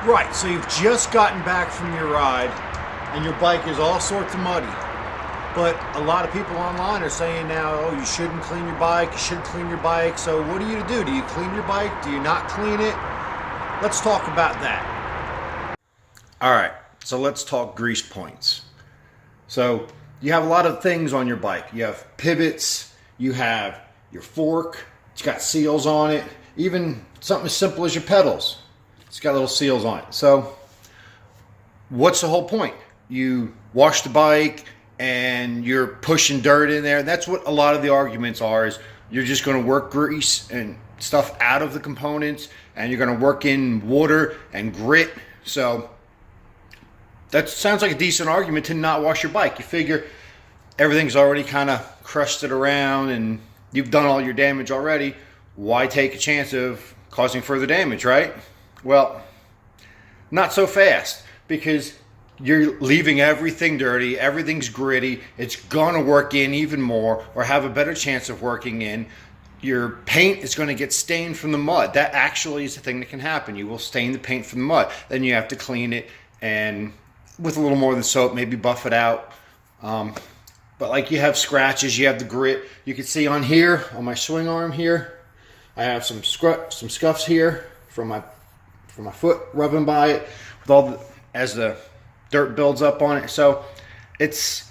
Right, so you've just gotten back from your ride and your bike is all sorts of muddy. But a lot of people online are saying now, oh, you shouldn't clean your bike, you should clean your bike. So what do? Do you clean your bike? Do you not clean it? Let's talk about that. All right, so let's talk grease points. So you have a lot of things on your bike. You have pivots, you have your fork, it's got seals on it, even something as simple as your pedals. It's got little seals on it. So what's the whole point? You wash the bike and you're pushing dirt in there. That's what a lot of the arguments are, is you're just going to work grease and stuff out of the components and you're going to work in water and grit. So that sounds like a decent argument to not wash your bike. You figure everything's already kind of crusted around and you've done all your damage already. Why take a chance of causing further damage, right? Well, not so fast, because you're leaving everything dirty, everything's gritty, it's gonna work in even more or have a better chance of working in. Your paint is gonna get stained from the mud. That actually is the thing that can happen. You will stain the paint from the mud. Then you have to clean it and with a little more than soap, maybe buff it out. But like you have scratches, you have the grit. You can see on here, on my swing arm here, I have some scuffs here from my foot rubbing by it with as the dirt builds up on it. So it's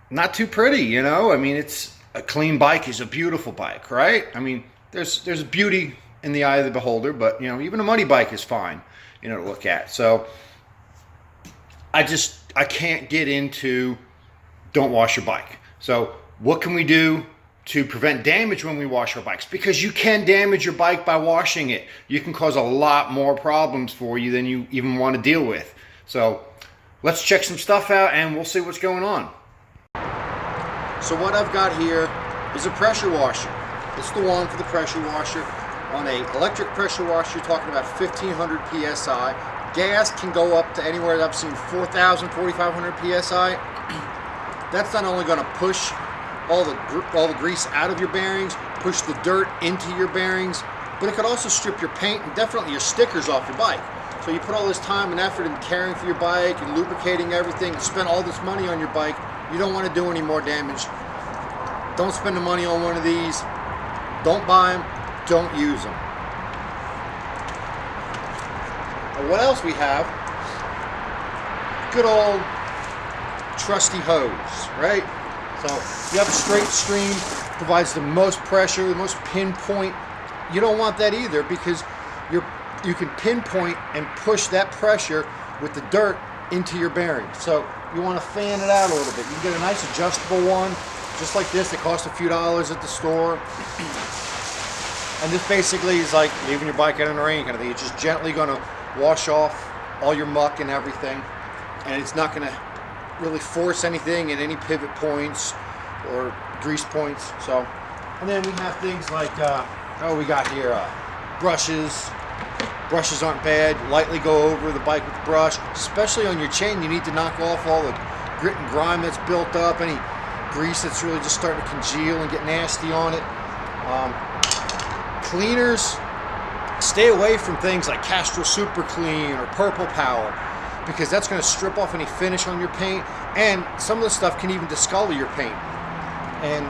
not too pretty, you know. I mean, it's a clean bike is a beautiful bike, right? I mean, there's beauty in the eye of the beholder, but you know, even a muddy bike is fine, you know, to look at. So I can't get into don't wash your bike. So what can we do to prevent damage when we wash our bikes? Because you can damage your bike by washing it. You can cause a lot more problems for you than you even want to deal with. So let's check some stuff out and we'll see what's going on. So what I've got here is a pressure washer. It's the one for the pressure washer. On an electric pressure washer, you're talking about 1500 psi. Gas can go up to anywhere that I've seen 4000, 4500 psi. That's not only going to push all the grease out of your bearings, push the dirt into your bearings, but it could also strip your paint and definitely your stickers off your bike. So you put all this time and effort in caring for your bike and lubricating everything and spend all this money on your bike. You don't want to do any more damage. Don't spend the money on one of these. Don't buy them. Don't use them. And what else we have? Good old trusty hose, right? So you have a straight stream, provides the most pressure, the most pinpoint. You don't want that either, because you can pinpoint and push that pressure with the dirt into your bearings. So you want to fan it out a little bit. You can get a nice adjustable one, just like this. It costs a few dollars at the store. And this basically is like leaving your bike out in the rain kind of thing. It's just gently going to wash off all your muck and everything. And it's not going to really force anything in any pivot points or grease points. So, and then we have things like we got here brushes. Brushes aren't bad. Lightly go over the bike with the brush, especially on your chain. You need to knock off all the grit and grime that's built up, any grease that's really just starting to congeal and get nasty on it. Cleaners, stay away from things like Castrol Super Clean or Purple Power, because that's going to strip off any finish on your paint, and some of the stuff can even discolor your paint, and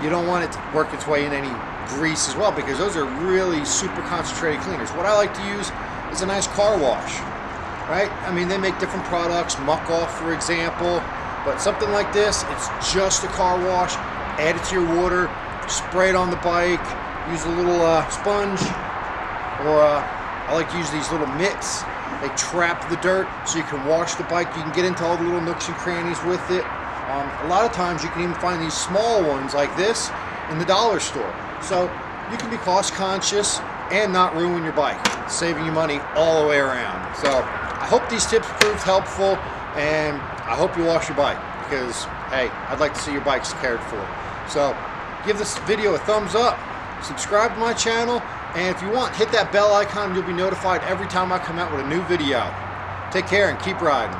you don't want it to work its way in any grease as well, because those are really super concentrated cleaners. What I like to use is a nice car wash, right? I mean, they make different products, Muck Off for example, but something like this, it's just a car wash. Add it to your water, spray it on the bike, use a little sponge, or I like to use these little mitts. They trap the dirt so you can wash the bike. You can get into all the little nooks and crannies with it. A lot of times you can even find these small ones like this in the dollar store. So you can be cost conscious and not ruin your bike, saving you money all the way around. So I hope these tips proved helpful, and I hope you wash your bike, because hey, I'd like to see your bikes cared for. So give this video a thumbs up, subscribe to my channel, and if you want, hit that bell icon and you'll be notified every time I come out with a new video. Take care and keep riding.